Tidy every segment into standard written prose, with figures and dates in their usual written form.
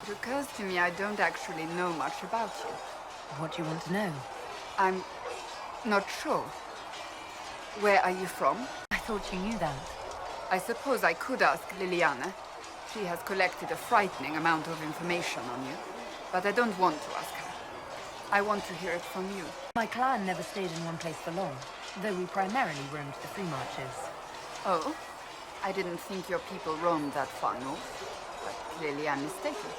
It occurs to me I don't actually know much about you. What do you want to know? I'm not sure. Where are you from? I thought you knew that. I suppose I could ask Liliana. She has collected a frightening amount of information on you. But I don't want to ask her. I want to hear it from you. My clan never stayed in one place for long, though we primarily roamed the free marches. Oh? I didn't think your people roamed that far north. But clearly I'm mistaken.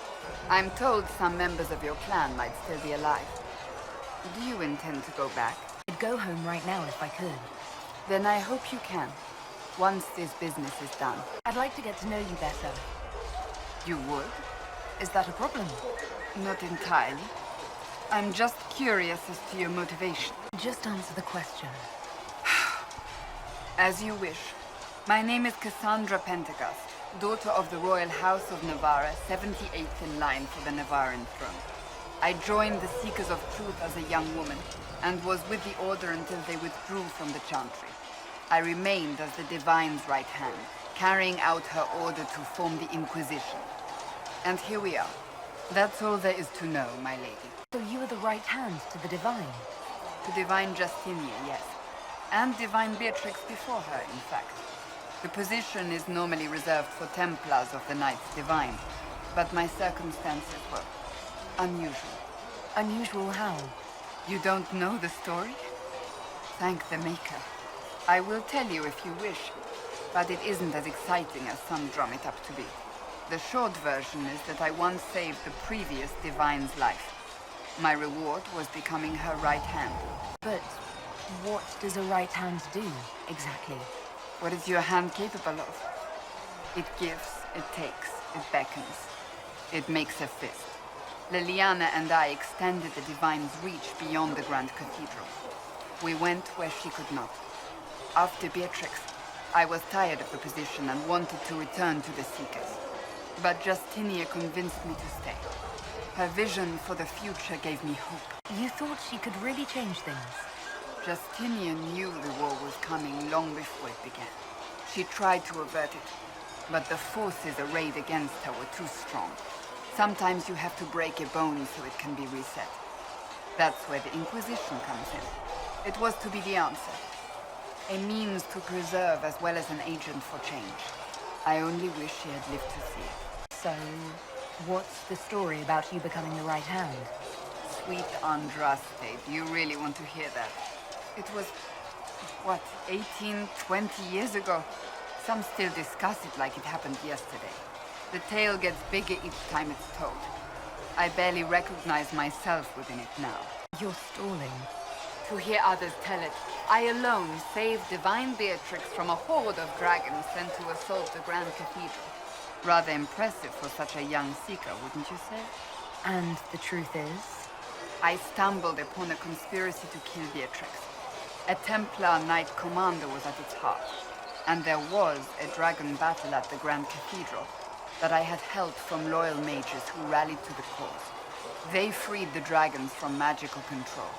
I'm told some members of your clan might still be alive. Do you intend to go back? I'd go home right now if I could. Then I hope you can, once this business is done. I'd like to get to know you better. You would? Is that a problem? Not entirely. I'm just curious as to your motivation. Just answer the question. As you wish. My name is Cassandra Pentecost, daughter of the Royal House of Navarra, 78th in line for the Navarran throne. I joined the Seekers of Truth as a young woman, and was with the Order until they withdrew from the Chantry. I remained as the Divine's right hand, carrying out her order to form the Inquisition. And here we are. That's all there is to know, my lady. So you are the right hand to the Divine? To Divine Justinia, yes. And Divine Beatrix before her, in fact. The position is normally reserved for Templars of the Knights Divine, but my circumstances were unusual. Unusual how? You don't know the story? Thank the Maker. I will tell you if you wish, but it isn't as exciting as some drum it up to be. The short version is that I once saved the previous Divine's life. My reward was becoming her right hand. But what does a right hand do, exactly? What is your hand capable of? It gives, it takes, it beckons. It makes a fist. Liliana and I extended the Divine's reach beyond the Grand Cathedral. We went where she could not. After Beatrix, I was tired of the position and wanted to return to the Seekers. But Justinia convinced me to stay. Her vision for the future gave me hope. You thought she could really change things? Justinia knew the war was coming long before it began. She tried to avert it, but the forces arrayed against her were too strong. Sometimes you have to break a bone so it can be reset. That's where the Inquisition comes in. It was to be the answer. A means to preserve as well as an agent for change. I only wish she had lived to see it. So, what's the story about you becoming the right hand? Sweet Andraste, do you really want to hear that? It was, what, 18, 20 years ago? Some still discuss it like it happened yesterday. The tale gets bigger each time it's told. I barely recognize myself within it now. You're stalling. To hear others tell it, I alone saved Divine Beatrix from a horde of dragons sent to assault the Grand Cathedral. Rather impressive for such a young seeker, wouldn't you say? And the truth is? I stumbled upon a conspiracy to kill Beatrix. A Templar Knight Commander was at its heart, and there was a dragon battle at the Grand Cathedral that I had help from loyal mages who rallied to the cause. They freed the dragons from magical control.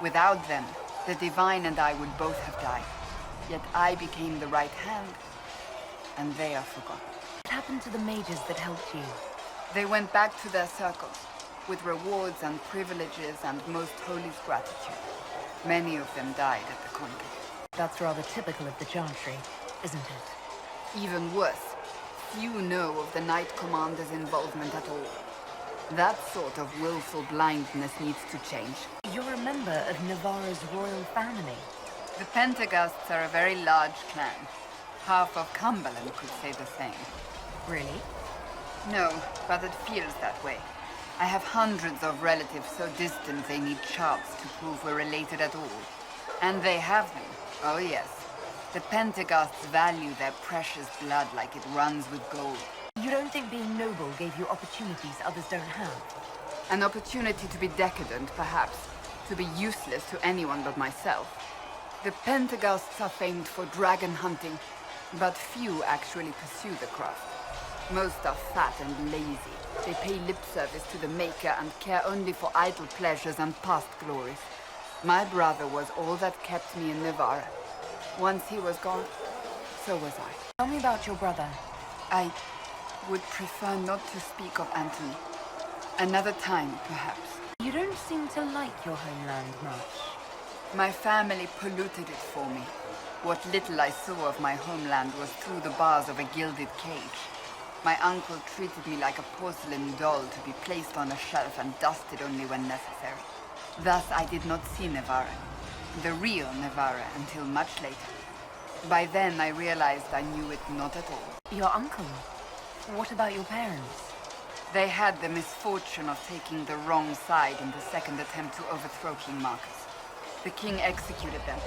Without them, the Divine and I would both have died. Yet I became the right hand, and they are forgotten. What happened to the mages that helped you? They went back to their circles, with rewards and privileges and most holy's gratitude. Many of them died at the conclave. That's rather typical of the Chantry, isn't it? Even worse, few know of the Knight Commander's involvement at all. That sort of willful blindness needs to change. You're a member of Navarra's royal family. The Pentecosts are a very large clan. Half of Cumberland could say the same. Really? No, but it feels that way. I have hundreds of relatives so distant they need charts to prove we're related at all. And they have them. Oh yes. The Pentecosts value their precious blood like it runs with gold. You don't think being noble gave you opportunities others don't have? An opportunity to be decadent, perhaps. To be useless to anyone but myself. The Pentecosts are famed for dragon hunting, but few actually pursue the craft. Most are fat and lazy. They pay lip service to the Maker and care only for idle pleasures and past glories. My brother was all that kept me in Navarra. Once he was gone, so was I. Tell me about your brother. I would prefer not to speak of Anthony. Another time, perhaps. You don't seem to like your homeland much. My family polluted it for me. What little I saw of my homeland was through the bars of a gilded cage. My uncle treated me like a porcelain doll to be placed on a shelf and dusted only when necessary. Thus I did not see Nevara, the real Nevara, until much later. By then I realized I knew it not at all. Your uncle? What about your parents? They had the misfortune of taking the wrong side in the second attempt to overthrow King Marcus. The king executed them,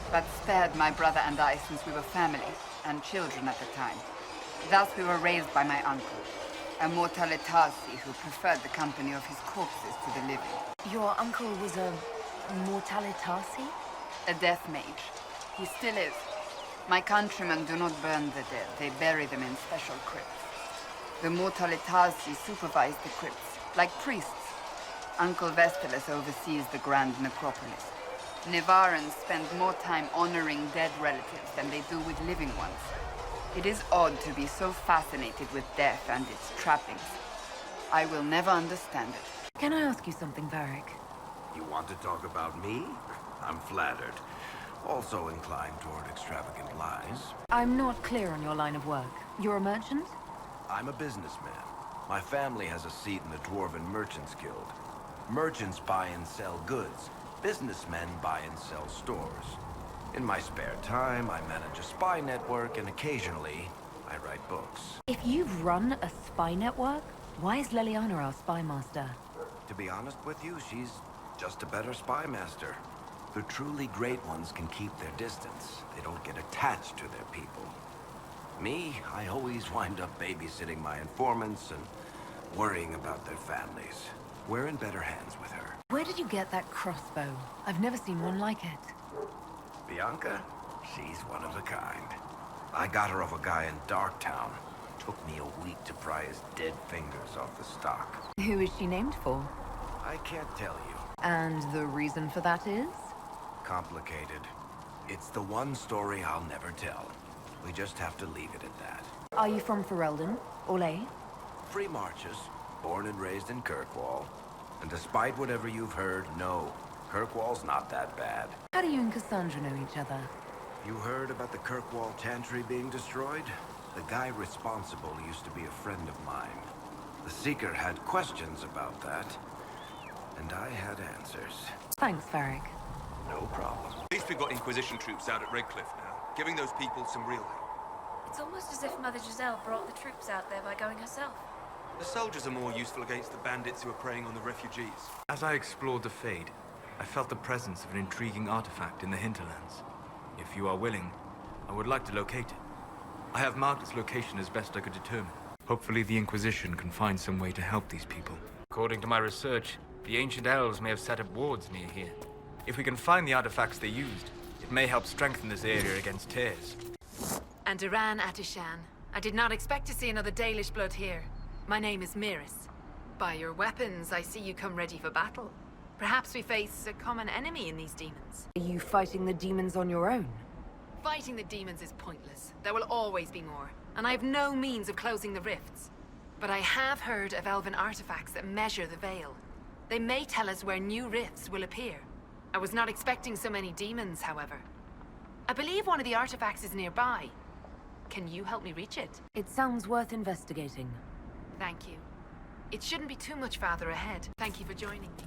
but spared my brother and I since we were family, and children at the time. Thus we were raised by my uncle, a mortalitasi who preferred the company of his corpses to the living. Your uncle was a mortalitasi? A death mage. He still is. My countrymen do not burn the dead, they bury them in special crypts. The mortalitasi supervise the crypts, like priests. Uncle Vestalis oversees the grand necropolis. Nevarans spend more time honoring dead relatives than they do with living ones. It is odd to be so fascinated with death and its trappings. I will never understand it. Can I ask you something, Varric? You want to talk about me? I'm flattered. Also inclined toward extravagant lies. I'm not clear on your line of work. You're a merchant? I'm a businessman. My family has a seat in the Dwarven Merchants Guild. Merchants buy and sell goods. Businessmen buy and sell stores. In my spare time, I manage a spy network, and occasionally, I write books. If you run a spy network, why is Leliana our spy master? To be honest with you, she's just a better spy master. The truly great ones can keep their distance. They don't get attached to their people. Me, I always wind up babysitting my informants and worrying about their families. We're in better hands with her. Where did you get that crossbow? I've never seen one like it. Bianca? She's one of a kind. I got her off a guy in Darktown. Took me a week to pry his dead fingers off the stock. Who is she named for? I can't tell you. And the reason for that is? Complicated. It's the one story I'll never tell. We just have to leave it at that. Are you from Ferelden? Olay? Free marches, born and raised in Kirkwall. And despite whatever you've heard, no, Kirkwall's not that bad. How do you and Cassandra know each other? You heard about the Kirkwall Chantry being destroyed? The guy responsible used to be a friend of mine. The Seeker had questions about that, and I had answers. Thanks, Varric. No problem. At least we've got Inquisition troops out at Redcliffe now, giving those people some real help. It's almost as if Mother Giselle brought the troops out there by going herself. The soldiers are more useful against the bandits who are preying on the refugees. As I explored the Fade, I felt the presence of an intriguing artifact in the hinterlands. If you are willing, I would like to locate it. I have marked its location as best I could determine. Hopefully the Inquisition can find some way to help these people. According to my research, the ancient elves may have set up wards near here. If we can find the artifacts they used, it may help strengthen this area against tears. And Iran Atishan. I did not expect to see another Dalish blood here. My name is Miris. By your weapons, I see you come ready for battle. Perhaps we face a common enemy in these demons. Are you fighting the demons on your own? Fighting the demons is pointless. There will always be more, and I have no means of closing the rifts. But I have heard of elven artifacts that measure the veil. They may tell us where new rifts will appear. I was not expecting so many demons, however. I believe one of the artifacts is nearby. Can you help me reach it? It sounds worth investigating. Thank you. It shouldn't be too much farther ahead. Thank you for joining me.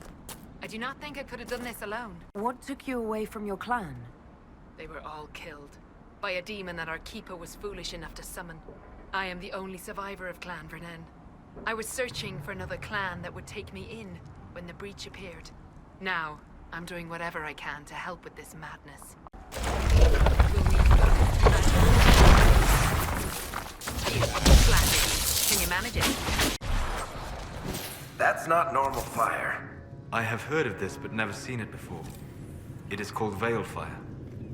I do not think I could have done this alone. What took you away from your clan? They were all killed by a demon that our keeper was foolish enough to summon. I am the only survivor of Clan Vernen. I was searching for another clan that would take me in when the breach appeared. Now, I'm doing whatever I can to help with this madness. We'll need Here, splashing. Can you manage it? That's not normal fire. I have heard of this but never seen it before. It is called Veil Fire.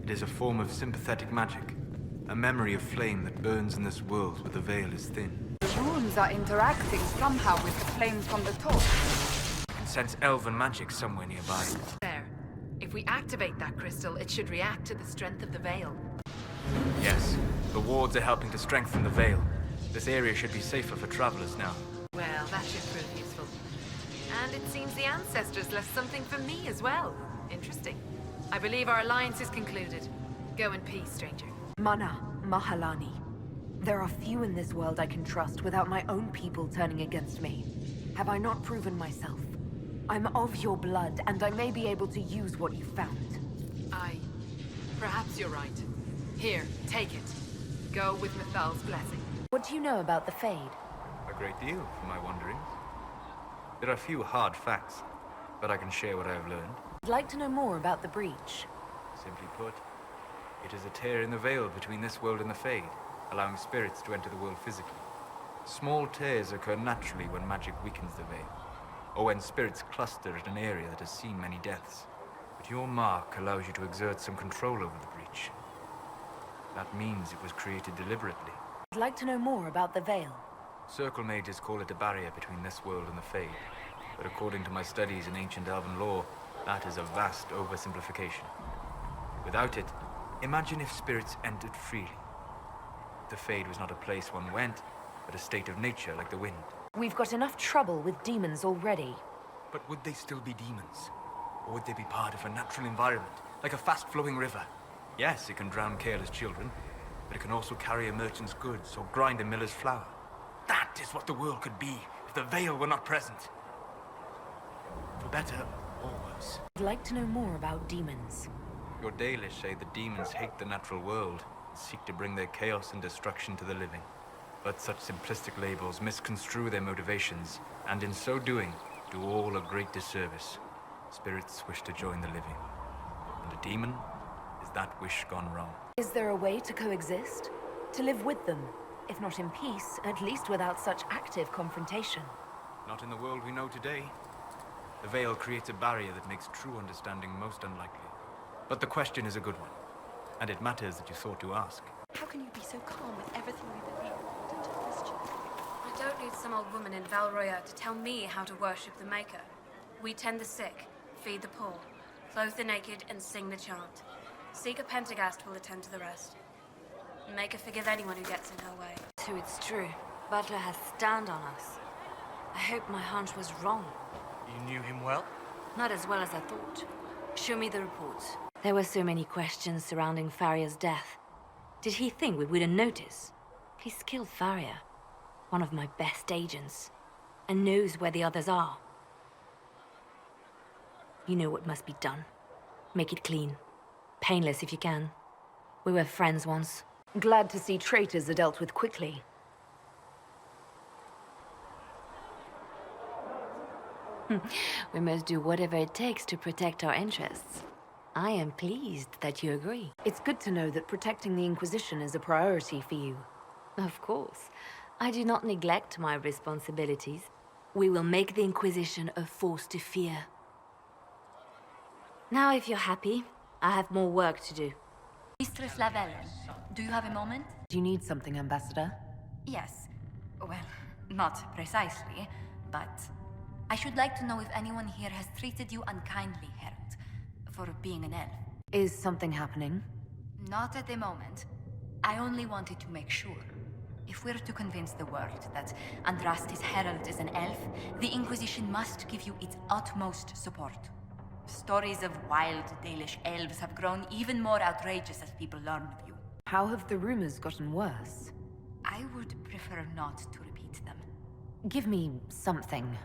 It is a form of sympathetic magic. A memory of flame that burns in this world where the veil is thin. The runes are interacting somehow with the flames from the torch. I can sense elven magic somewhere nearby. There. If we activate that crystal, it should react to the strength of the veil. Yes, the wards are helping to strengthen the veil. This area should be safer for travelers now. Well, that should prove useful. And it seems the ancestors left something for me as well. Interesting. I believe our alliance is concluded. Go in peace, stranger. Mana, Mahalani. There are few in this world I can trust without my own people turning against me. Have I not proven myself? I'm of your blood, and I may be able to use what you found. Perhaps you're right. Here, take it. Go with Mithal's blessing. What do you know about the Fade? A great deal, from my wanderings. There are few hard facts, but I can share what I have learned. I'd like to know more about the Breach. Simply put, it is a tear in the veil between this world and the Fade, allowing spirits to enter the world physically. Small tears occur naturally when magic weakens the veil, or when spirits cluster at an area that has seen many deaths. But your mark allows you to exert some control over the Breach. That means it was created deliberately. I'd like to know more about the Veil. Circle mages call it a barrier between this world and the Fade, but according to my studies in ancient elven lore, that is a vast oversimplification. Without it, imagine if spirits entered freely. The Fade was not a place one went, but a state of nature like the wind. We've got enough trouble with demons already. But would they still be demons? Or would they be part of a natural environment, like a fast-flowing river? Yes, it can drown careless children, but it can also carry a merchant's goods or grind a miller's flour. That is what the world could be if the Veil were not present. For better or worse. I'd like to know more about demons. Your Dalish say the demons hate the natural world and seek to bring their chaos and destruction to the living. But such simplistic labels misconstrue their motivations, and in so doing, do all a great disservice. Spirits wish to join the living, and a demon is that wish gone wrong. Is there a way to coexist? To live with them? If not in peace, at least without such active confrontation. Not in the world we know today. The Veil creates a barrier that makes true understanding most unlikely. But the question is a good one, and it matters that you thought to ask. How can you be so calm with everything we believe until this change? I don't need some old woman in Val Royeaux to tell me how to worship the Maker. We tend the sick, feed the poor, clothe the naked, and sing the chant. Seeker Pentagast will attend to the rest. Make her forgive anyone who gets in her way. So it's true. Butler has stand on us. I hope my hunch was wrong. You knew him well? Not as well as I thought. Show me the reports. There were so many questions surrounding Faria's death. Did he think we wouldn't notice? He's killed Faria, one of my best agents, and knows where the others are. You know what must be done. Make it clean. Painless if you can. We were friends once. Glad to see traitors are dealt with quickly. We must do whatever it takes to protect our interests. I am pleased that you agree. It's good to know that protecting the Inquisition is a priority for you. Of course. I do not neglect my responsibilities. We will make the Inquisition a force to fear. Now, if you're happy, I have more work to do. Mistress Lavelle, do you have a moment? Do you need something, Ambassador? Yes. Well, not precisely, but I should like to know if anyone here has treated you unkindly, Herald, for being an elf. Is something happening? Not at the moment. I only wanted to make sure. If we're to convince the world that Andraste's Herald is an elf, the Inquisition must give you its utmost support. Stories of wild Dalish elves have grown even more outrageous as people learn of you. How have the rumors gotten worse? I would prefer not to repeat them. Give me something.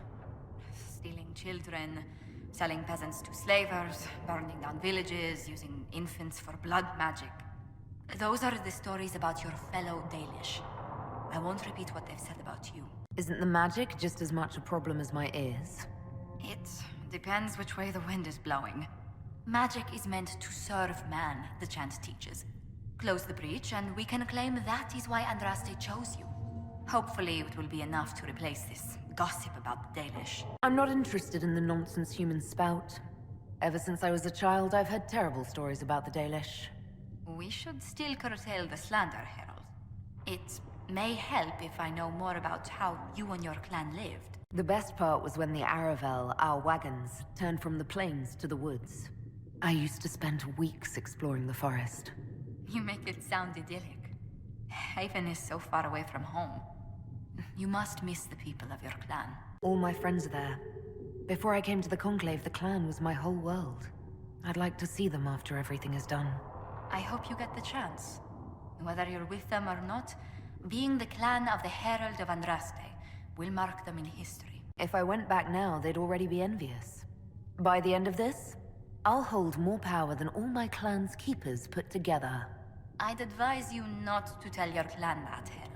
Stealing children, selling peasants to slavers, burning down villages, using infants for blood magic. Those are the stories about your fellow Dalish. I won't repeat what they've said about you. Isn't the magic just as much a problem as my ears? It depends which way the wind is blowing. Magic is meant to serve man, the chant teaches. Close the breach, and we can claim that is why Andraste chose you. Hopefully it will be enough to replace this gossip about the Dalish. I'm not interested in the nonsense humans spout. Ever since I was a child, I've heard terrible stories about the Dalish. We should still curtail the slander, Herald. It may help if I know more about how you and your clan lived. The best part was when the Aravel, our wagons, turned from the plains to the woods. I used to spend weeks exploring the forest. You make it sound idyllic. Haven is so far away from home. You must miss the people of your clan. All my friends are there. Before I came to the Conclave, the clan was my whole world. I'd like to see them after everything is done. I hope you get the chance. Whether you're with them or not, being the clan of the Herald of Andraste will mark them in history. If I went back now, they'd already be envious. By the end of this, I'll hold more power than all my clan's keepers put together. I'd advise you not to tell your clan that, Herald.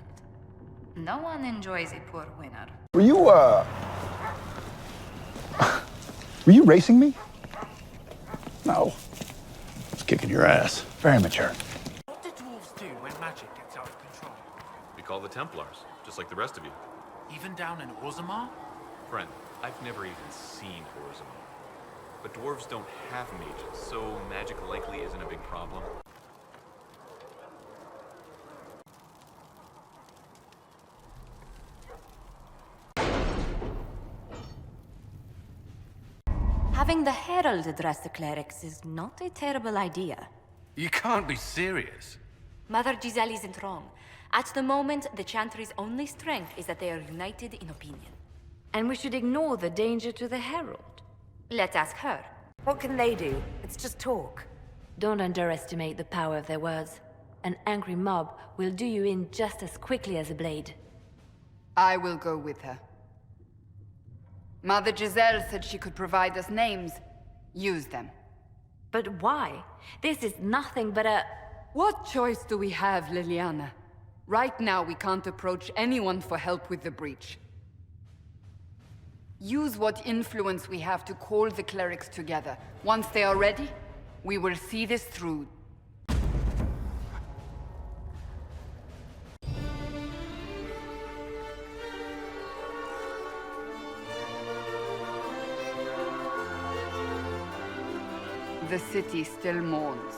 No one enjoys a poor winner. Were you, were you racing me? No. I was kicking your ass. Very mature. What do dwarves do when magic gets out of control? We call the Templars, just like the rest of you. Even down in Orzammar? Friend, I've never even seen Orzammar. But dwarves don't have mages, so magic likely isn't a big problem. Having the Herald address the clerics is not a terrible idea. You can't be serious. Mother Giselle isn't wrong. At the moment, the Chantry's only strength is that they are united in opinion. And we should ignore the danger to the Herald. Let's ask her. What can they do? It's just talk. Don't underestimate the power of their words. An angry mob will do you in just as quickly as a blade. I will go with her. Mother Giselle said she could provide us names. Use them. But why? This is nothing but a... What choice do we have, Liliana? Right now, we can't approach anyone for help with the breach. Use what influence we have to call the clerics together. Once they are ready, we will see this through. The city still mourns.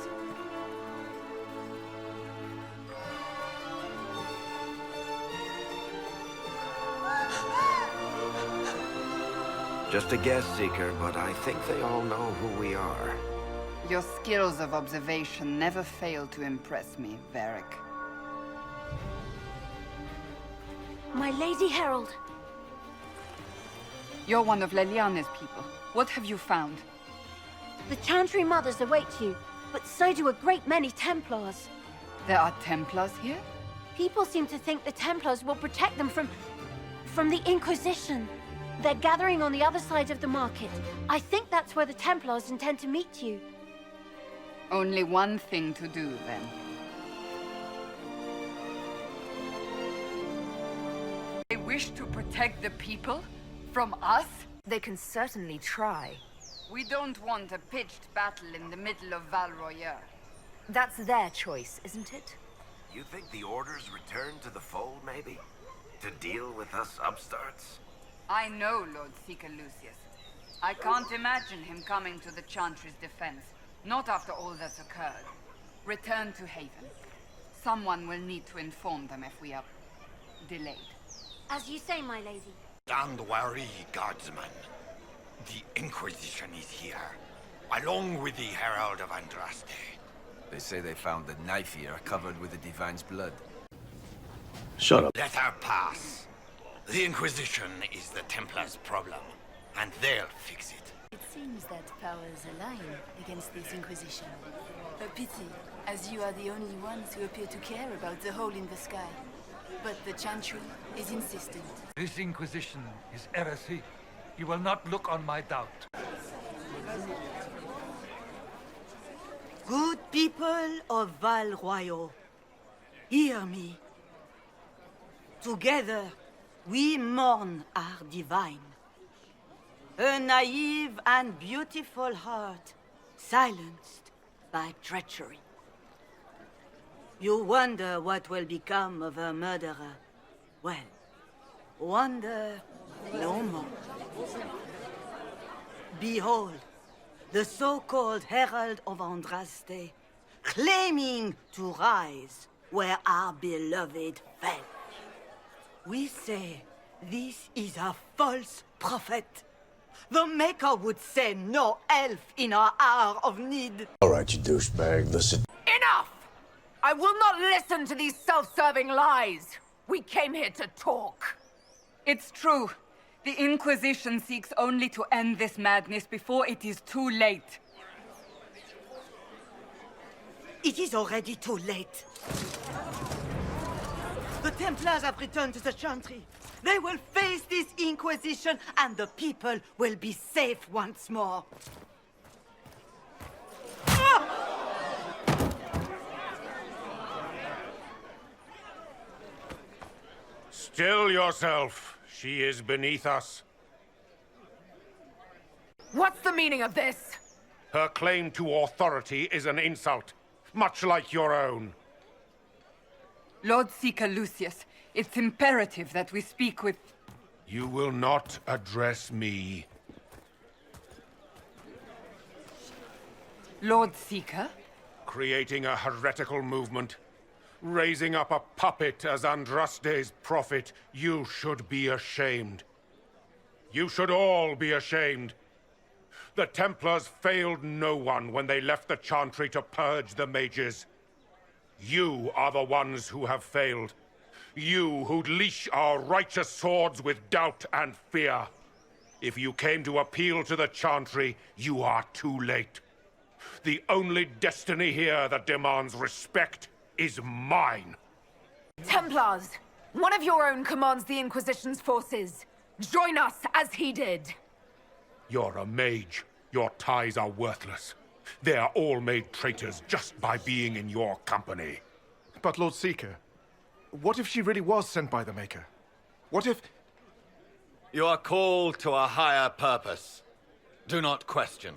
Just a guess, Seeker, but I think they all know who we are. Your skills of observation never fail to impress me, Varric. My Lady Herald! You're one of Leliana's people. What have you found? The Chantry mothers await you, but so do a great many Templars. There are Templars here? People seem to think the Templars will protect them from the Inquisition. They're gathering on the other side of the market. I think that's where the Templars intend to meet you. Only one thing to do, then. They wish to protect the people? From us? They can certainly try. We don't want a pitched battle in the middle of Val Royeaux. That's their choice, isn't it? You think the Order's return to the fold, maybe? To deal with us upstarts? I know Lord Seeker Lucius. I can't imagine him coming to the Chantry's defense, not after all that's occurred. Return to Haven. Someone will need to inform them if we are delayed. As you say, my lady. Don't worry, guardsman. The Inquisition is here, along with the Herald of Andraste. They say they found the knife here covered with the Divine's blood. Shut up. Let her pass. The Inquisition is the Templars' problem, and they'll fix it. It seems that powers align against this Inquisition. A pity, as you are the only ones who appear to care about the hole in the sky. But the Chantry is insistent. This Inquisition is heresy. You will not look on my doubt. Good people of Val Royeaux, hear me. Together, we mourn our divine. A naive and beautiful heart, silenced by treachery. You wonder what will become of a murderer. Well, wonder no more. Behold, the so-called Herald of Andraste, claiming to rise where our beloved fell. We say this is a false prophet. The Maker would send no elf in our hour of need. All right, you douchebag, listen. Enough! I will not listen to these self-serving lies. We came here to talk. It's true. The Inquisition seeks only to end this madness before it is too late. It is already too late. The Templars have returned to the Chantry. They will face this Inquisition, and the people will be safe once more. Still yourself. She is beneath us. What's the meaning of this? Her claim to authority is an insult, much like your own. Lord Seeker Lucius, it's imperative that we speak with... You will not address me. Lord Seeker? Creating a heretical movement. Raising up a puppet as Andraste's prophet. You should be ashamed. You should all be ashamed. The Templars failed no one when they left the Chantry to purge the mages. You are the ones who have failed. You who'd leash our righteous swords with doubt and fear. If you came to appeal to the Chantry, you are too late. The only destiny here that demands respect is mine. Templars! One of your own commands the Inquisition's forces. Join us as he did. You're a mage. Your ties are worthless. They are all made traitors just by being in your company. But Lord Seeker, what if she really was sent by the Maker? What if... You are called to a higher purpose. Do not question.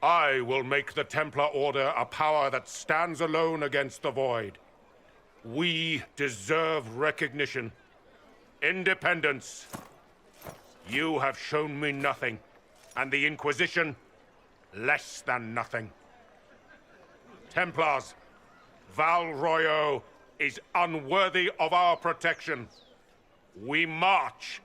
I will make the Templar Order a power that stands alone against the Void. We deserve recognition. Independence. You have shown me nothing, and the Inquisition, less than nothing. Templars, Val Royeaux is unworthy of our protection. We march.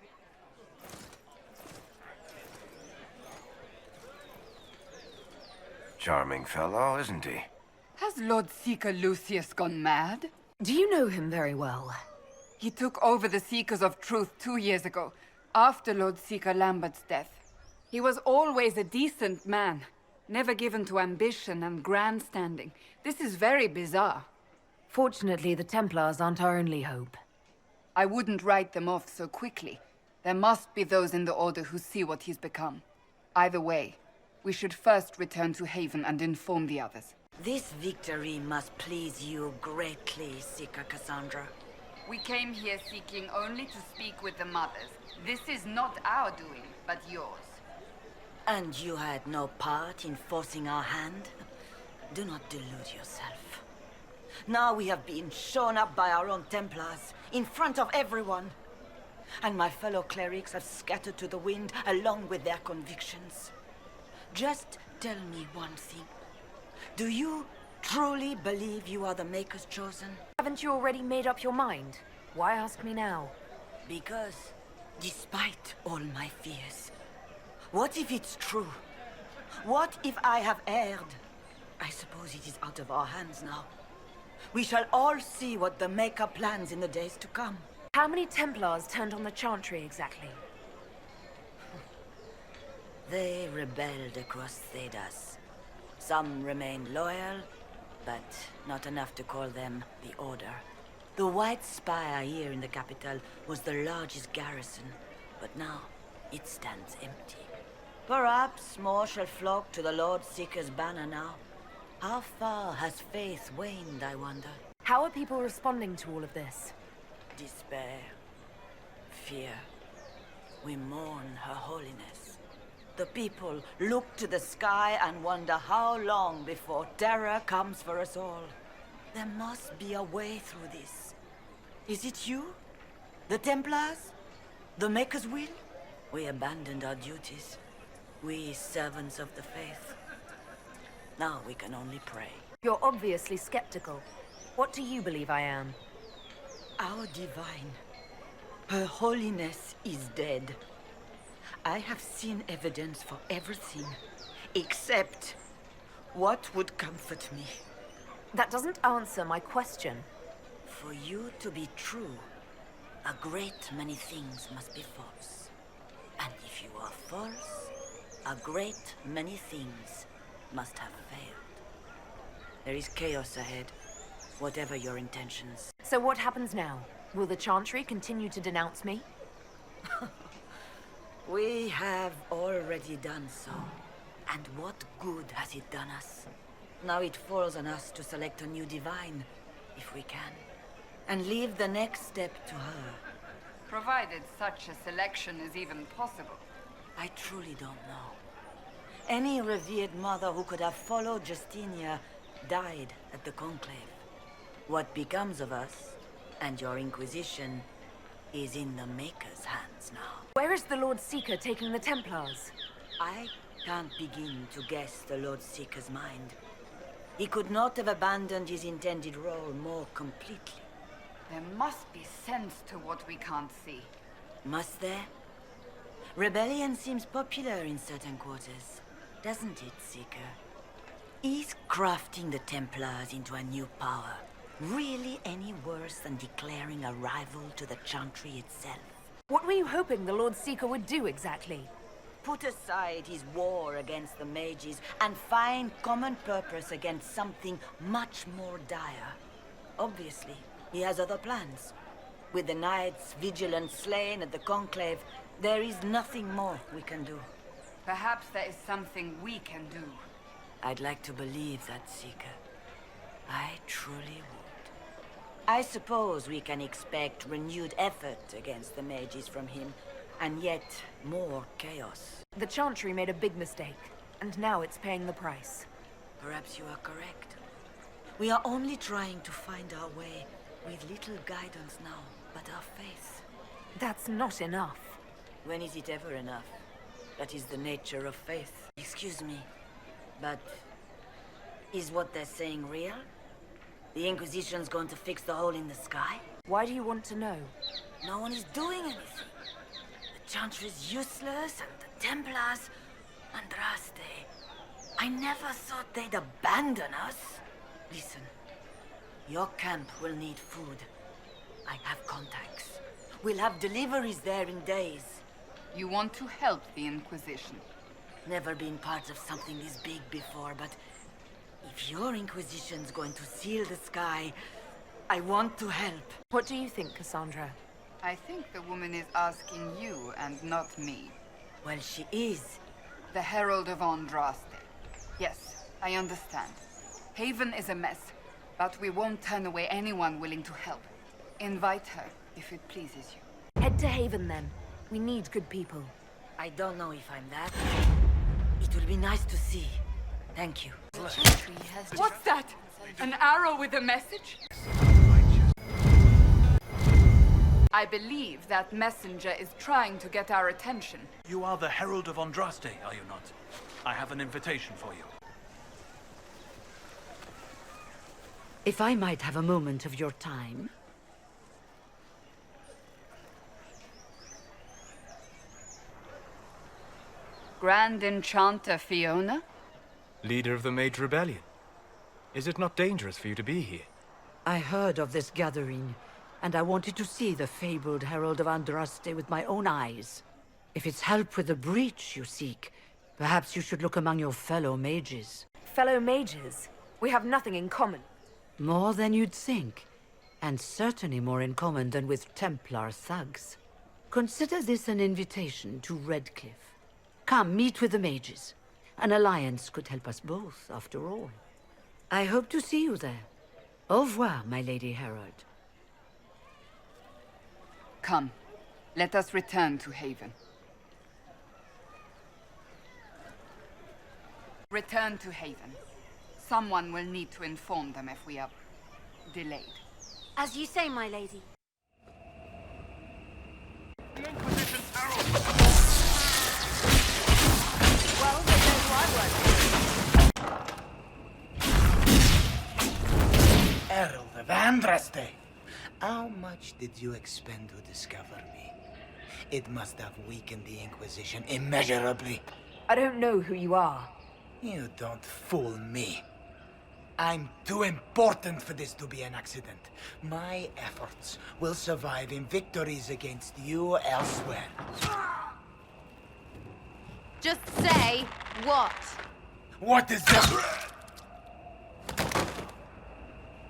Charming fellow, isn't he? Has Lord Seeker Lucius gone mad? Do you know him very well? He took over the Seekers of Truth 2 years ago, after Lord Seeker Lambert's death. He was always a decent man, never given to ambition and grandstanding. This is very bizarre. Fortunately, the Templars aren't our only hope. I wouldn't write them off so quickly. There must be those in the Order who see what he's become. Either way, we should first return to Haven and inform the others. This victory must please you greatly, Seeker Cassandra. We came here seeking only to speak with the mothers. This is not our doing, but yours. And you had no part in forcing our hand? Do not delude yourself. Now we have been shown up by our own Templars, in front of everyone. And my fellow clerics have scattered to the wind along with their convictions. Just tell me one thing. Do you truly believe you are the Maker's chosen? Haven't you already made up your mind? Why ask me now? Because, despite all my fears, what if it's true? What if I have erred? I suppose it is out of our hands now. We shall all see what the Maker plans in the days to come. How many Templars turned on the Chantry exactly? They rebelled across Thedas. Some remained loyal, but not enough to call them the Order. The White Spire here in the capital was the largest garrison, but now it stands empty. Perhaps more shall flock to the Lord Seeker's banner now. How far has faith waned, I wonder? How are people responding to all of this? Despair. Fear. We mourn Her Holiness. The people look to the sky and wonder how long before terror comes for us all. There must be a way through this. Is it you? The Templars? The Maker's will? We abandoned our duties. We servants of the faith. Now we can only pray. You're obviously skeptical. What do you believe I am? Our divine. Her Holiness is dead. I have seen evidence for everything, except what would comfort me. That doesn't answer my question. For you to be true, a great many things must be false. And if you are false, a great many things must have failed. There is chaos ahead, whatever your intentions. So what happens now? Will the Chantry continue to denounce me? We have already done so. And what good has it done us? Now it falls on us to select a new divine, if we can. And leave the next step to her. Provided such a selection is even possible. I truly don't know. Any revered mother who could have followed Justinia died at the Conclave. What becomes of us, and your Inquisition, is in the Maker's hands now. Where is the Lord Seeker taking the Templars? I can't begin to guess the Lord Seeker's mind. He could not have abandoned his intended role more completely. There must be sense to what we can't see. Must there? Rebellion seems popular in certain quarters, doesn't it, Seeker? Is crafting the Templars into a new power really any worse than declaring a rival to the Chantry itself? What were you hoping the Lord Seeker would do exactly? Put aside his war against the mages and find common purpose against something much more dire. Obviously, he has other plans. With the knights vigilant slain at the Conclave, there is nothing more we can do. Perhaps there is something we can do. I'd like to believe that, Seeker. I truly would. I suppose we can expect renewed effort against the mages from him, and yet more chaos. The Chantry made a big mistake, and now it's paying the price. Perhaps you are correct. We are only trying to find our way with little guidance now, but our faith. That's not enough. When is it ever enough? That is the nature of faith. Excuse me, but is what they're saying real? The Inquisition's going to fix the hole in the sky? Why do you want to know? No one is doing anything. The Chantry's useless, and the Templars... Andraste. I never thought they'd abandon us. Listen, your camp will need food. I have contacts. We'll have deliveries there in days. You want to help the Inquisition? Never been part of something this big before, but if your Inquisition's going to seal the sky, I want to help. What do you think, Cassandra? I think the woman is asking you and not me. Well, she is. The Herald of Andraste. Yes, I understand. Haven is a mess, but we won't turn away anyone willing to help. Invite her, if it pleases you. Head to Haven, then. We need good people. I don't know if I'm that. It will be nice to see. Thank you. What's that? An arrow with a message? I believe that messenger is trying to get our attention. You are the Herald of Andraste, are you not? I have an invitation for you. If I might have a moment of your time. Grand Enchanter Fiona? Leader of the Mage Rebellion. Is it not dangerous for you to be here? I heard of this gathering, and I wanted to see the fabled Herald of Andraste with my own eyes. If it's help with the breach you seek, perhaps you should look among your fellow mages. Fellow mages? We have nothing in common. More than you'd think, and certainly more in common than with Templar thugs. Consider this an invitation to Redcliffe. Come, meet with the mages. An alliance could help us both, after all. I hope to see you there. Au revoir, my Lady Herald. Come, let us return to Haven. Return to Haven. Someone will need to inform them if we are delayed. As you say, my lady. The Inquisition's herald! Well, they know who I was. Herald of Andraste! How much did you expend to discover me? It must have weakened the Inquisition immeasurably. I don't know who you are. You don't fool me. I'm too important for this to be an accident. My efforts will survive in victories against you elsewhere. Just say what? What is that?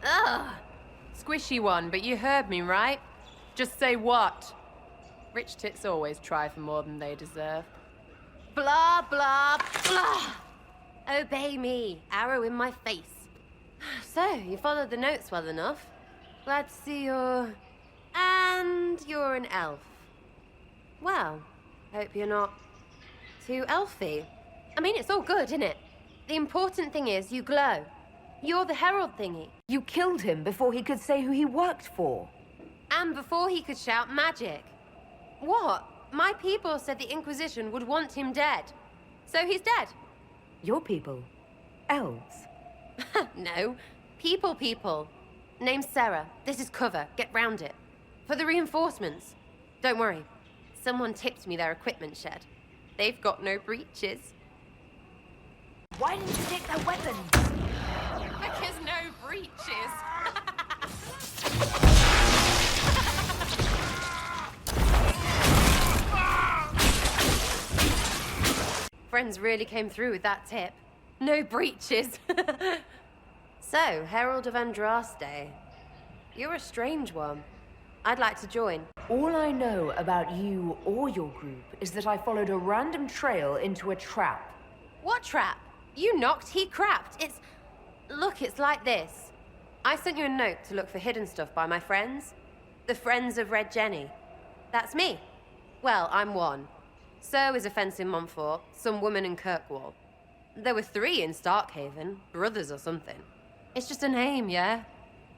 Ugh. Squishy one, but you heard me, right? Just say what? Rich tits always try for more than they deserve. Blah, blah, blah. Obey me. Arrow in my face. So, you followed the notes well enough. Glad to see you're... And you're an elf. Well, hope you're not too elfy. I mean, it's all good, isn't it? The important thing is you glow. You're the herald thingy. You killed him before he could say who he worked for. And before he could shout magic. What? My people said the Inquisition would want him dead. So he's dead. Your people? Elves? No. People. Name's Sarah. This is cover. Get round it. For the reinforcements. Don't worry. Someone tipped me their equipment shed. They've got no breaches. Why didn't you take their weapons? Because no breaches. Friends really came through with that tip. No breaches. So, Herald of Andraste. You're a strange one. I'd like to join. All I know about you or your group is that I followed a random trail into a trap. What trap? You knocked, he crapped. Look, it's like this. I sent you a note to look for hidden stuff by my friends. The Friends of Red Jenny. That's me. Well, I'm one. So is a fence in Montfort, some woman in Kirkwall. There were 3 in Starkhaven, brothers or something. It's just a name, yeah?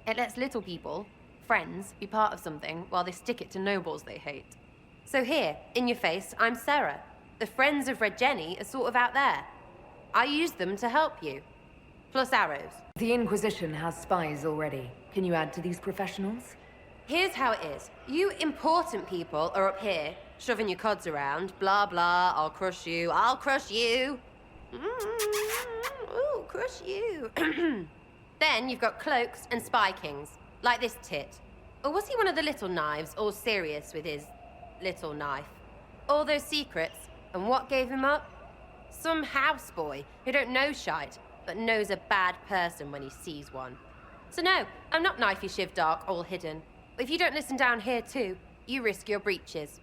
It lets little people, friends, be part of something while they stick it to nobles they hate. So here, in your face, I'm Sarah. The Friends of Red Jenny are sort of out there. I used them to help you. Plus arrows. The Inquisition has spies already. Can you add to these professionals? Here's how it is. You important people are up here, shoving your cods around. Blah, blah, I'll crush you. Ooh, crush you. Then you've got cloaks and spy kings, like this tit. Or was he one of the little knives, all serious with his little knife? All those secrets, and what gave him up? Some houseboy who don't know shite, but knows a bad person when he sees one. So no, I'm not knifey shiv dark, all hidden. If you don't listen down here too, you risk your breeches.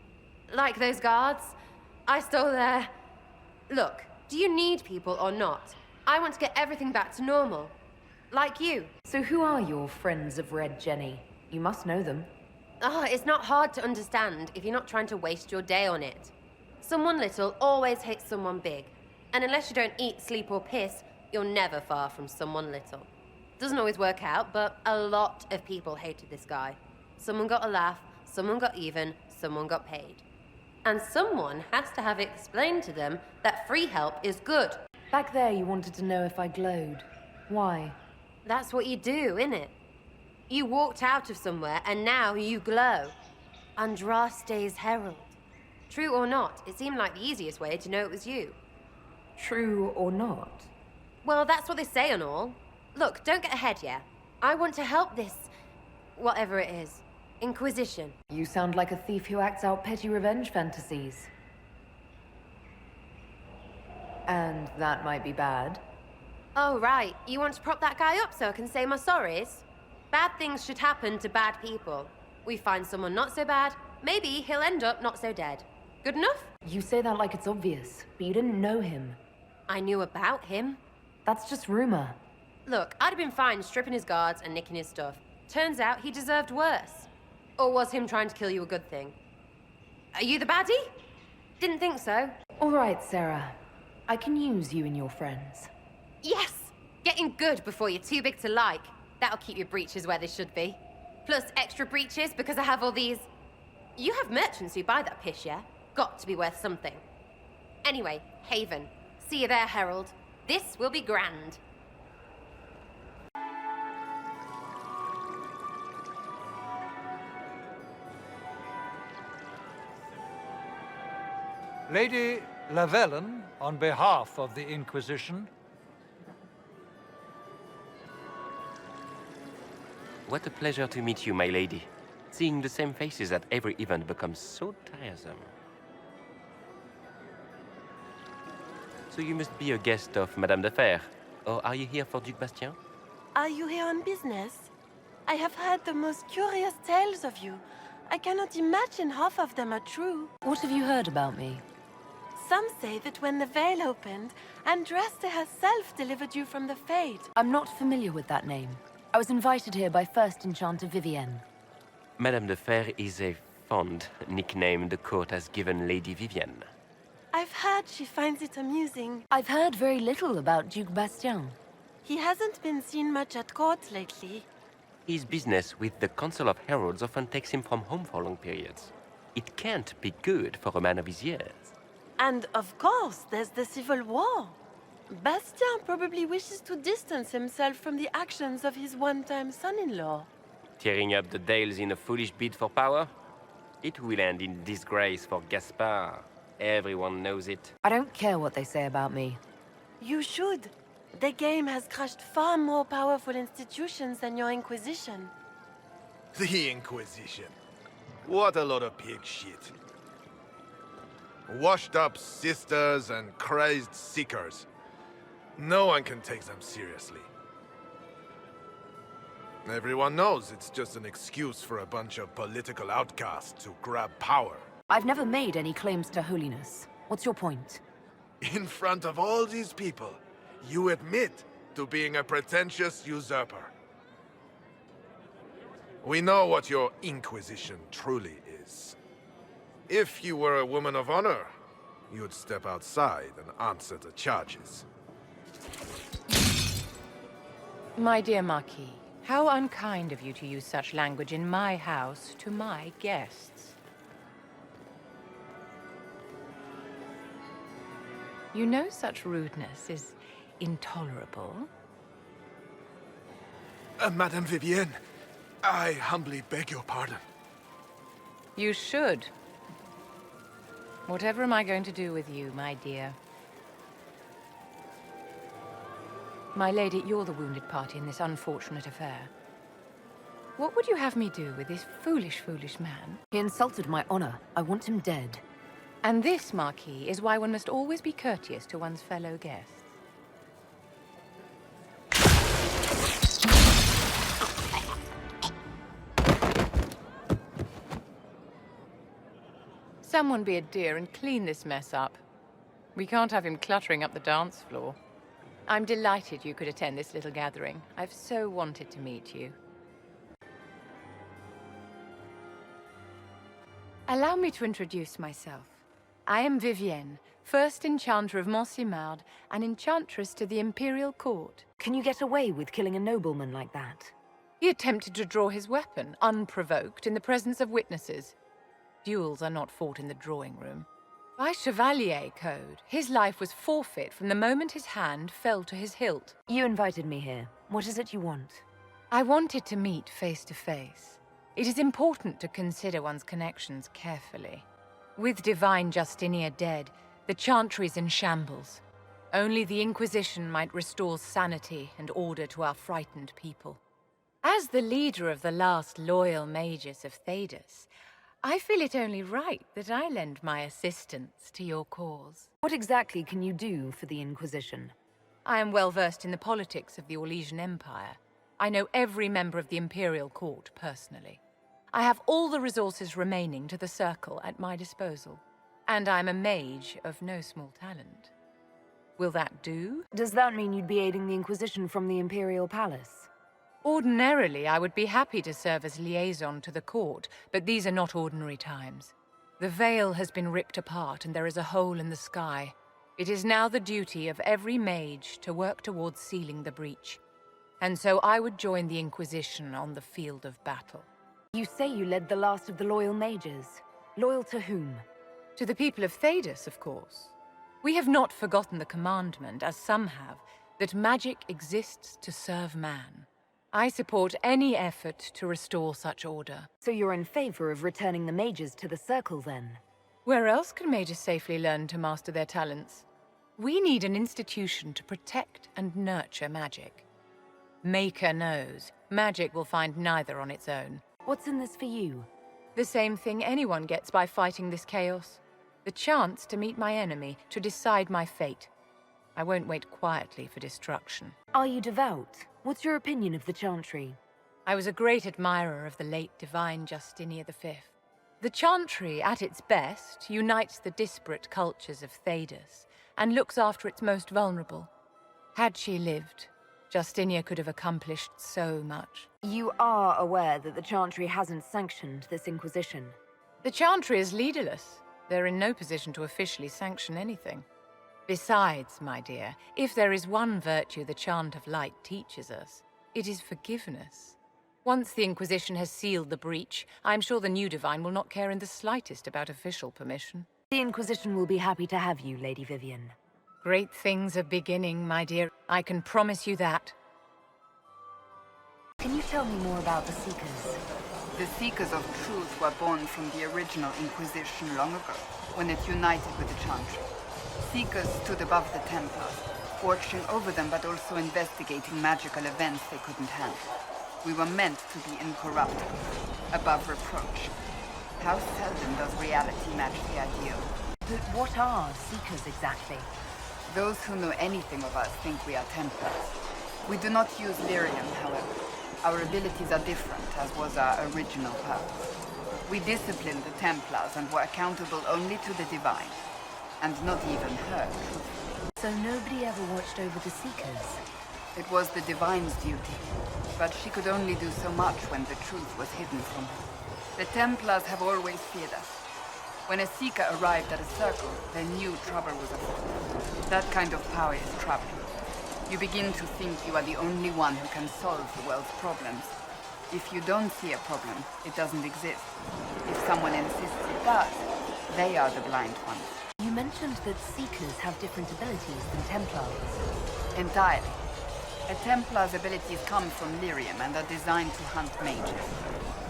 Like those guards, I stole their... Look, do you need people or not? I want to get everything back to normal. Like you. So who are your Friends of Red Jenny? You must know them. Oh, it's not hard to understand if you're not trying to waste your day on it. Someone little always hates someone big. And unless you don't eat, sleep, or piss, you're never far from someone little. Doesn't always work out, but a lot of people hated this guy. Someone got a laugh, someone got even, someone got paid. And someone has to have explained to them that free help is good. Back there you wanted to know if I glowed. Why? That's what you do, innit? You walked out of somewhere and now you glow. Andraste's herald. True or not, it seemed like the easiest way to know it was you. True or not? Well, that's what they say and all. Look, don't get ahead, yeah? I want to help this... whatever it is. Inquisition. You sound like a thief who acts out petty revenge fantasies. And that might be bad. Oh, right. You want to prop that guy up so I can say my sorries? Bad things should happen to bad people. We find someone not so bad, maybe he'll end up not so dead. Good enough? You say that like it's obvious, but you didn't know him. I knew about him. That's just rumor. Look, I'd have been fine stripping his guards and nicking his stuff. Turns out he deserved worse. Or was him trying to kill you a good thing? Are you the baddie? Didn't think so. All right, Sarah. I can use you and your friends. Yes! Getting good before you're too big to like. That'll keep your breeches where they should be. Plus extra breeches because I have all these... You have merchants who buy that piss, yeah? Got to be worth something. Anyway, Haven. See you there, Herald. This will be grand. Lady Lavellen, on behalf of the Inquisition. What a pleasure to meet you, my lady. Seeing the same faces at every event becomes so tiresome. So you must be a guest of Madame de Fer. Or are you here for Duc Bastien? Are you here on business? I have heard the most curious tales of you. I cannot imagine half of them are true. What have you heard about me? Some say that when the veil opened, Andraste herself delivered you from the Fade. I'm not familiar with that name. I was invited here by First Enchanter Vivienne. Madame de Fer is a fond nickname the court has given Lady Vivienne. I've heard she finds it amusing. I've heard very little about Duc Bastien. He hasn't been seen much at court lately. His business with the Council of Heralds often takes him from home for long periods. It can't be good for a man of his years. And of course, there's the Civil War. Bastien probably wishes to distance himself from the actions of his one-time son-in-law. Tearing up the Dales in a foolish bid for power? It will end in disgrace for Gaspard. Everyone knows it. I don't care what they say about me. You should. The game has crushed far more powerful institutions than your Inquisition. The Inquisition. What a lot of pig shit. Washed-up sisters and crazed seekers. No one can take them seriously. Everyone knows it's just an excuse for a bunch of political outcasts to grab power. I've never made any claims to holiness. What's your point? In front of all these people, you admit to being a pretentious usurper. We know what your Inquisition truly is. If you were a woman of honor, you'd step outside and answer the charges. My dear Marquis, how unkind of you to use such language in my house to my guests. You know such rudeness is intolerable. Madame Vivienne, I humbly beg your pardon. You should. Whatever am I going to do with you, my dear? My lady, you're the wounded party in this unfortunate affair. What would you have me do with this foolish, foolish man? He insulted my honor. I want him dead. And this, Marquis, is why one must always be courteous to one's fellow guests. Someone be a dear and clean this mess up. We can't have him cluttering up the dance floor. I'm delighted you could attend this little gathering. I've so wanted to meet you. Allow me to introduce myself. I am Vivienne, first Enchanter of Montsimard and Enchantress to the Imperial Court. Can you get away with killing a nobleman like that? He attempted to draw his weapon, unprovoked, in the presence of witnesses. Duels are not fought in the drawing room. By Chevalier Code, his life was forfeit from the moment his hand fell to his hilt. You invited me here. What is it you want? I wanted to meet face to face. It is important to consider one's connections carefully. With Divine Justinia dead, the Chantry is in shambles. Only the Inquisition might restore sanity and order to our frightened people. As the leader of the last loyal mages of Thedas, I feel it only right that I lend my assistance to your cause. What exactly can you do for the Inquisition? I am well versed in the politics of the Orlesian Empire. I know every member of the Imperial Court personally. I have all the resources remaining to the Circle at my disposal. And I'm a mage of no small talent. Will that do? Does that mean you'd be aiding the Inquisition from the Imperial Palace? Ordinarily, I would be happy to serve as liaison to the court, but these are not ordinary times. The veil has been ripped apart and there is a hole in the sky. It is now the duty of every mage to work towards sealing the breach. And so I would join the Inquisition on the field of battle. You say you led the last of the loyal mages. Loyal to whom? To the people of Thedas, of course. We have not forgotten the commandment, as some have, that magic exists to serve man. I support any effort to restore such order. So you're in favor of returning the mages to the Circle, then? Where else can mages safely learn to master their talents? We need an institution to protect and nurture magic. Maker knows, magic will find neither on its own. What's in this for you? The same thing anyone gets by fighting this chaos. The chance to meet my enemy, to decide my fate. I won't wait quietly for destruction. Are you devout? What's your opinion of the Chantry? I was a great admirer of the late divine Justinian V. The Chantry, at its best, unites the disparate cultures of Thedas and looks after its most vulnerable. Had she lived, Justinia could have accomplished so much. You are aware that the Chantry hasn't sanctioned this Inquisition? The Chantry is leaderless. They're in no position to officially sanction anything. Besides, my dear, if there is one virtue the Chant of Light teaches us, it is forgiveness. Once the Inquisition has sealed the breach, I'm sure the new Divine will not care in the slightest about official permission. The Inquisition will be happy to have you, Lady Vivian. Great things are beginning, my dear. I can promise you that. Can you tell me more about the Seekers? The Seekers of Truth were born from the original Inquisition long ago, when it united with the Chantry. Seekers stood above the Templars, watching over them but also investigating magical events they couldn't handle. We were meant to be incorruptible, above reproach. How seldom does reality match the ideal? But what are Seekers exactly? Those who know anything of us think we are Templars. We do not use lyrium, however. Our abilities are different, as was our original purpose. We disciplined the Templars and were accountable only to the Divine, and not even her, truthfully. So nobody ever watched over the Seekers? It was the Divine's duty, but she could only do so much when the truth was hidden from her. The Templars have always feared us. When a Seeker arrived at a circle, they knew trouble was afoot. That kind of power is troubling. You begin to think you are the only one who can solve the world's problems. If you don't see a problem, it doesn't exist. If someone insists it does, they are the blind ones. You mentioned that Seekers have different abilities than Templars. Entirely. A Templar's abilities come from lyrium and are designed to hunt mages.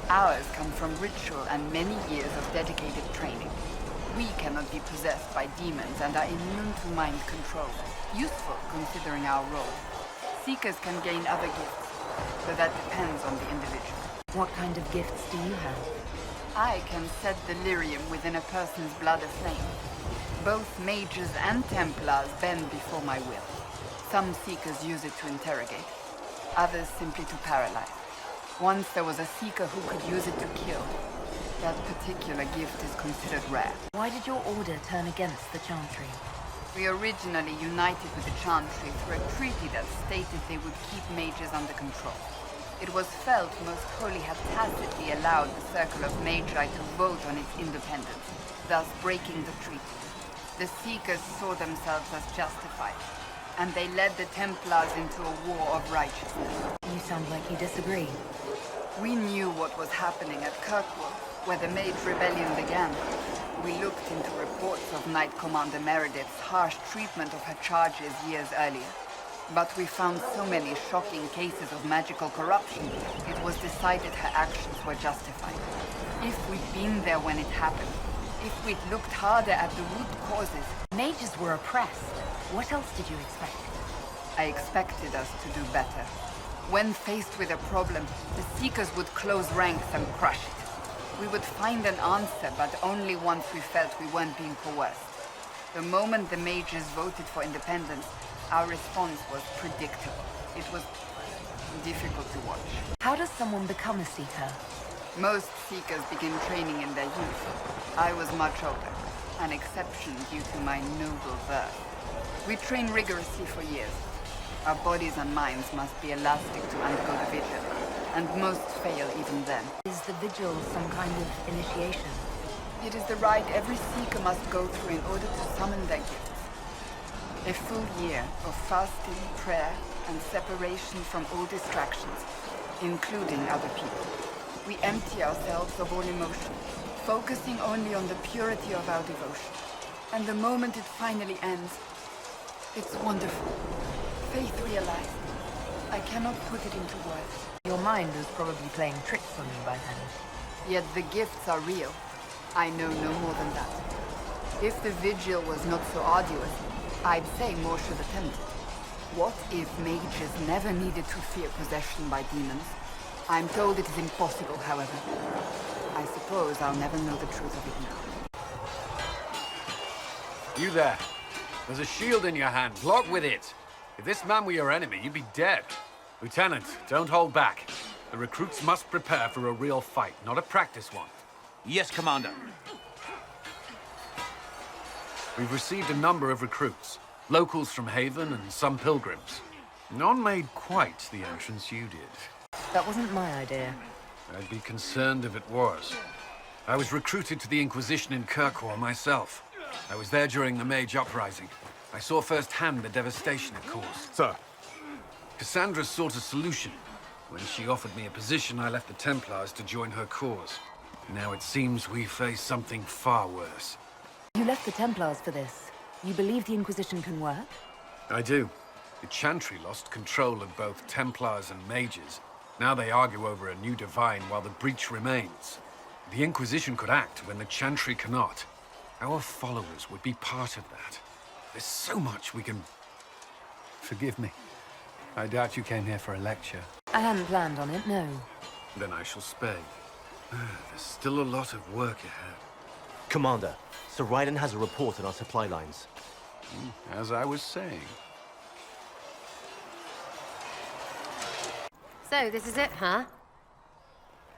Ours come from ritual and many years of dedicated training. We cannot be possessed by demons and are immune to mind control. Useful considering our role. Seekers can gain other gifts, but that depends on the individual. What kind of gifts do you have? I can set the lyrium within a person's blood aflame. Both mages and Templars bend before my will. Some Seekers use it to interrogate, others simply to paralyze. Once there was a Seeker who could use it to kill. That particular gift is considered rare. Why did your order turn against the Chantry? We originally united with the Chantry through a treaty that stated they would keep mages under control. It was felt Most Holy had tacitly allowed the Circle of Magi to vote on its independence, thus breaking the treaty. The Seekers saw themselves as justified, and they led the Templars into a war of righteousness. You sound like you disagree. We knew what was happening at Kirkwall, where the Mage Rebellion began. We looked into reports of Knight Commander Meredith's harsh treatment of her charges years earlier. But we found so many shocking cases of magical corruption, it was decided her actions were justified. If we'd been there when it happened, if we'd looked harder at the root causes... Mages were oppressed. What else did you expect? I expected us to do better. When faced with a problem, the Seekers would close ranks and crush it. We would find an answer, but only once we felt we weren't being coerced. The moment the mages voted for independence, our response was predictable. It was difficult to watch. How does someone become a Seeker? Most Seekers begin training in their youth. I was much older, an exception due to my noble birth. We train rigorously for years. Our bodies and minds must be elastic to undergo the vigil, and most fail even then. Is the vigil some kind of initiation? It is the rite every Seeker must go through in order to summon their gifts. A full year of fasting, prayer, and separation from all distractions, including other people. We empty ourselves of all emotion, focusing only on the purity of our devotion. And the moment it finally ends, it's wonderful. Faith realized. I cannot put it into words. Your mind was probably playing tricks on you by then. Yet the gifts are real. I know no more than that. If the vigil was not so arduous, I'd say more should attempt it. What if mages never needed to fear possession by demons? I'm told it is impossible, however. I suppose I'll never know the truth of it now. You there. There's a shield in your hand. Block with it. If this man were your enemy, you'd be dead. Lieutenant, don't hold back. The recruits must prepare for a real fight, not a practice one. Yes, Commander. We've received a number of recruits. Locals from Haven and some pilgrims. None made quite the entrance you did. That wasn't my idea. I'd be concerned if it was. I was recruited to the Inquisition in Kirkwall myself. I was there during the Mage Uprising. I saw firsthand the devastation it caused. Sir. Cassandra sought a solution. When she offered me a position, I left the Templars to join her cause. Now it seems we face something far worse. You left the Templars for this. You believe the Inquisition can work? I do. The Chantry lost control of both Templars and Mages. Now they argue over a new divine while the breach remains. The Inquisition could act when the Chantry cannot. Our followers would be part of that. There's so much we can... Forgive me. I doubt you came here for a lecture. I hadn't planned on it, no. Then I shall spare you. There's still a lot of work ahead. Commander, Sir Raiden has a report on our supply lines. As I was saying. So, this is it, huh?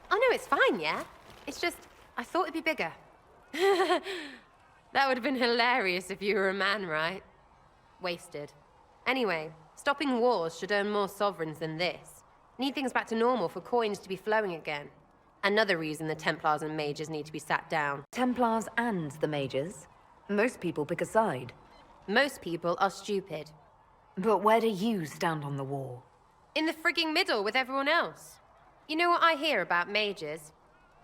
Oh no, it's fine, yeah? It's just, I thought it'd be bigger. That would have been hilarious if you were a man, right? Wasted. Anyway, stopping wars should earn more sovereigns than this. Need things back to normal for coins to be flowing again. Another reason the Templars and Mages need to be sat down. Templars and the Mages? Most people pick a side. Most people are stupid. But where do you stand on the war? In the frigging middle with everyone else. You know what I hear about Mages?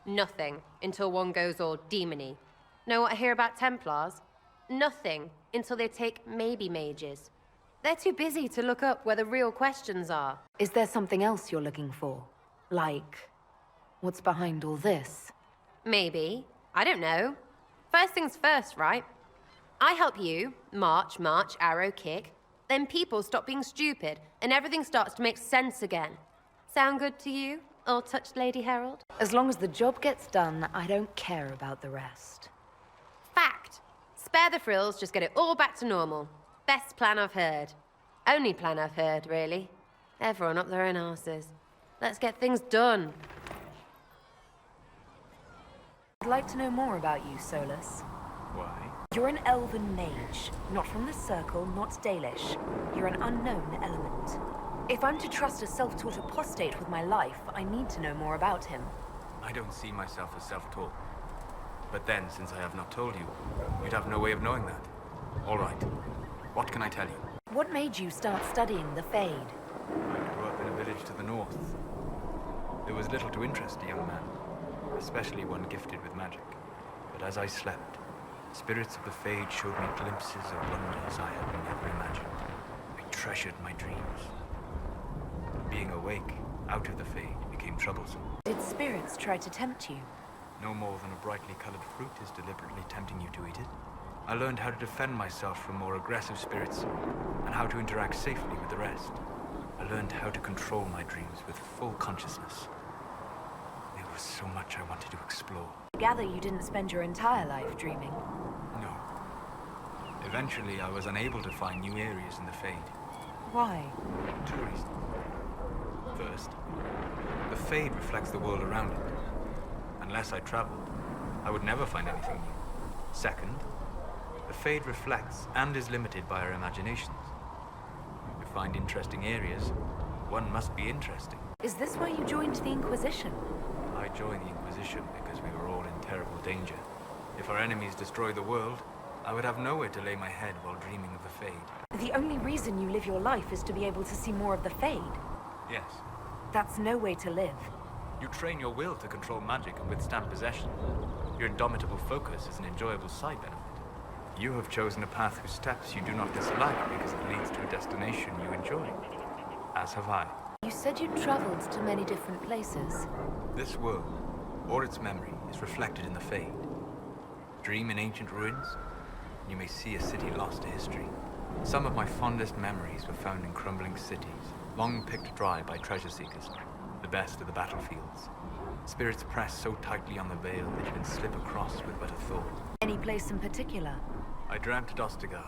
Nothing, until one goes all demony. Know what I hear about Templars? Nothing, until they take maybe Mages. They're too busy to look up where the real questions are. Is there something else you're looking for? Like, what's behind all this? Maybe. I don't know. First things first, right? I help you, march, arrow, kick. Then people stop being stupid, and everything starts to make sense again. Sound good to you, all-touched Lady Herald? As long as the job gets done, I don't care about the rest. Fact. Spare the frills, just get it all back to normal. Best plan I've heard. Only plan I've heard, really. Everyone up their own arses. Let's get things done. I'd like to know more about you, Solus. Why? You're an elven mage. Not from the Circle, not Dalish. You're an unknown element. If I'm to trust a self-taught apostate with my life, I need to know more about him. I don't see myself as self-taught. But then, since I have not told you, you'd have no way of knowing that. All right. What can I tell you? What made you start studying the Fade? I grew up in a village to the north. There was little to interest a young man, especially one gifted with magic. But as I slept, spirits of the Fade showed me glimpses of wonders I had never imagined. I treasured my dreams. Being awake, out of the Fade, became troublesome. Did spirits try to tempt you? No more than a brightly colored fruit is deliberately tempting you to eat it. I learned how to defend myself from more aggressive spirits, and how to interact safely with the rest. I learned how to control my dreams with full consciousness. There was so much I wanted to explore. I gather you didn't spend your entire life dreaming. No. Eventually, I was unable to find new areas in the Fade. Why? 2 reasons. First, the Fade reflects the world around it. Unless I traveled, I would never find anything new. Second, the Fade reflects and is limited by our imaginations. To find interesting areas, one must be interesting. Is this why you joined the Inquisition? I joined the Inquisition because we were all in terrible danger. If our enemies destroyed the world, I would have nowhere to lay my head while dreaming of the Fade. The only reason you live your life is to be able to see more of the Fade. Yes. That's no way to live. You train your will to control magic and withstand possession. Your indomitable focus is an enjoyable side benefit. You have chosen a path whose steps you do not dislike because it leads to a destination you enjoy. As have I. You said you'd traveled to many different places. This world, or its memory, is reflected in the Fade. Dream in ancient ruins, and you may see a city lost to history. Some of my fondest memories were found in crumbling cities, long picked dry by treasure seekers, the best of the battlefields. Spirits press so tightly on the veil that you can slip across with but a thought. Any place in particular? I dreamt at Ostagar.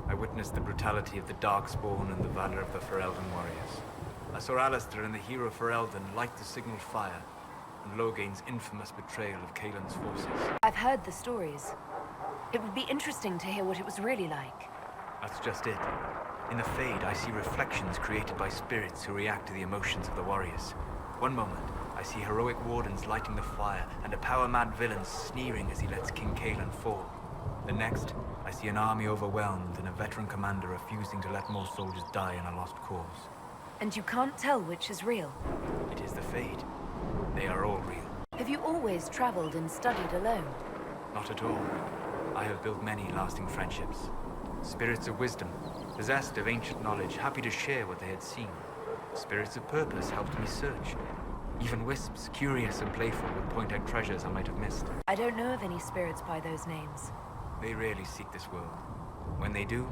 I witnessed the brutality of the Darkspawn and the valor of the Ferelden warriors. I saw Alistair and the hero Ferelden light the signal fire, and Logain's infamous betrayal of Kaelin's forces. I've heard the stories. It would be interesting to hear what it was really like. That's just it. In the Fade, I see reflections created by spirits who react to the emotions of the warriors. One moment, I see heroic wardens lighting the fire, and a power-mad villain sneering as he lets King Kaelin fall. The next, I see an army overwhelmed and a veteran commander refusing to let more soldiers die in a lost cause. And you can't tell which is real? It is the Fade. They are all real. Have you always traveled and studied alone? Not at all. I have built many lasting friendships. Spirits of wisdom, possessed of ancient knowledge, happy to share what they had seen. Spirits of purpose helped me search. Even wisps, curious and playful, would point out treasures I might have missed. I don't know of any spirits by those names. They rarely seek this world. When they do,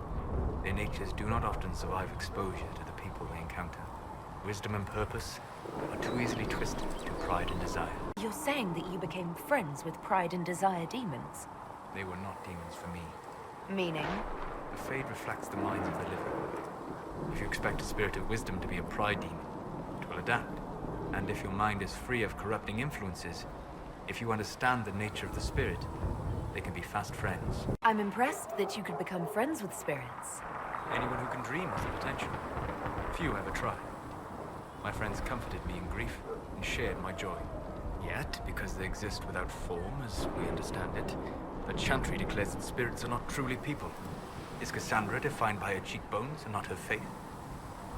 their natures do not often survive exposure to the people they encounter. Wisdom and purpose are too easily twisted to pride and desire. You're saying that you became friends with pride and desire demons? They were not demons for me. Meaning? The Fade reflects the minds of the living. If you expect a spirit of wisdom to be a pride demon, it will adapt. And if your mind is free of corrupting influences, if you understand the nature of the spirit, they can be fast friends. I'm impressed that you could become friends with spirits. Anyone who can dream has the potential. Few ever try. My friends comforted me in grief and shared my joy. Yet, because they exist without form, as we understand it, the Chantry declares that spirits are not truly people. Is Cassandra defined by her cheekbones and not her faith?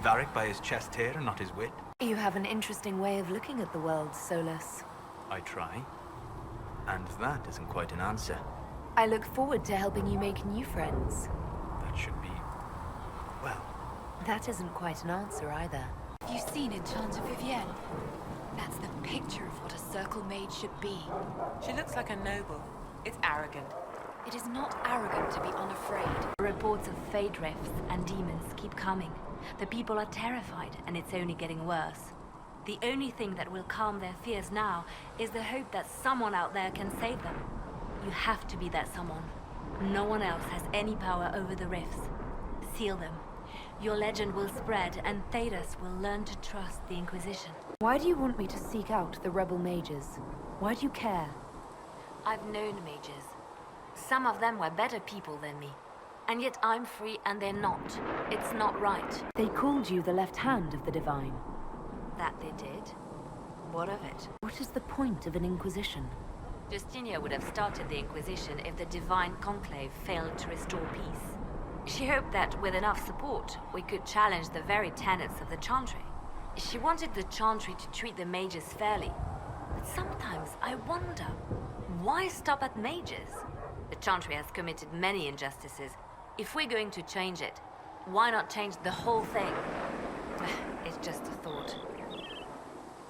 Varric by his chest hair and not his wit? You have an interesting way of looking at the world, Solus. I try. And that isn't quite an answer. I look forward to helping you make new friends. That should be... well... That isn't quite an answer either. Have you seen Enchanter Vivienne? That's the picture of what a circle mage should be. She looks like a noble. It's arrogant. It is not arrogant to be unafraid. Reports of fade rifts and demons keep coming. The people are terrified, and it's only getting worse. The only thing that will calm their fears now is the hope that someone out there can save them. You have to be that someone. No one else has any power over the rifts. Seal them. Your legend will spread, and Thedas will learn to trust the Inquisition. Why do you want me to seek out the rebel mages? Why do you care? I've known mages. Some of them were better people than me. And yet I'm free and they're not. It's not right. They called you the left hand of the Divine. That they did? What of it? What is the point of an Inquisition? Justinia would have started the Inquisition if the Divine Conclave failed to restore peace. She hoped that with enough support, we could challenge the very tenets of the Chantry. She wanted the Chantry to treat the mages fairly. But sometimes I wonder, why stop at mages? The Chantry has committed many injustices. If we're going to change it, why not change the whole thing? It's just a thought.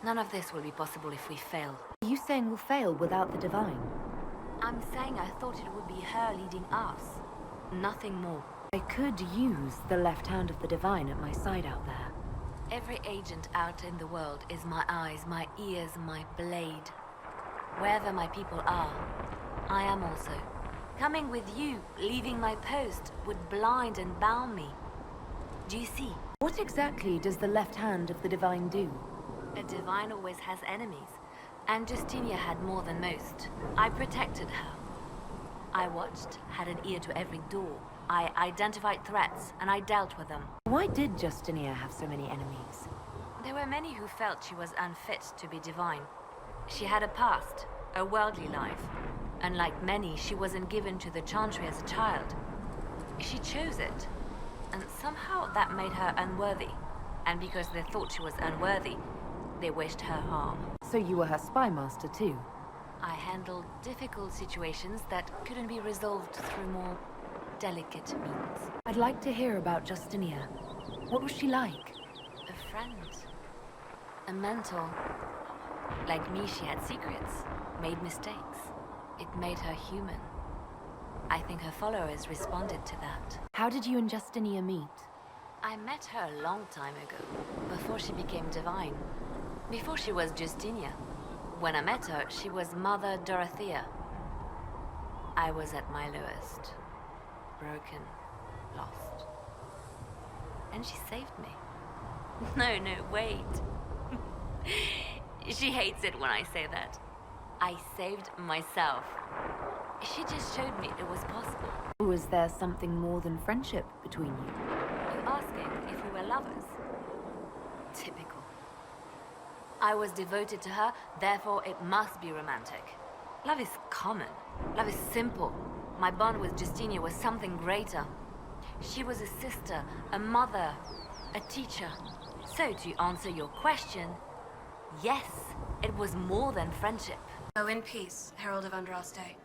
None of this will be possible if we fail. Are you saying we'll fail without the Divine? I'm saying I thought it would be her leading us. Nothing more. I could use the left hand of the Divine at my side out there. Every agent out in the world is my eyes, my ears, my blade. Wherever my people are, I am also. Coming with you, leaving my post, would blind and bound me. Do you see? What exactly does the left hand of the Divine do? A Divine always has enemies, and Justinia had more than most. I protected her. I watched, had an ear to every door. I identified threats, and I dealt with them. Why did Justinia have so many enemies? There were many who felt she was unfit to be divine. She had a past, a worldly life. Unlike many, she wasn't given to the Chantry as a child. She chose it, and somehow that made her unworthy. And because they thought she was unworthy, they wished her harm. So you were her spy master too? I handled difficult situations that couldn't be resolved through more delicate means. I'd like to hear about Justinia. What was she like? A friend. A mentor. Like me, she had secrets, made mistakes. It made her human. I think her followers responded to that. How did you and Justinia meet? I met her a long time ago, before she became divine. Before she was Justinia. When I met her, she was Mother Dorothea. I was at my lowest. Broken, lost. And she saved me. No, wait. She hates it when I say that. I saved myself. She just showed me it was possible. Was there something more than friendship between you? You asking if we were lovers? Typical. I was devoted to her, therefore it must be romantic. Love is common. Love is simple. My bond with Justinia was something greater. She was a sister, a mother, a teacher. So to answer your question, yes, it was more than friendship. Go in peace, Herald of Andraste.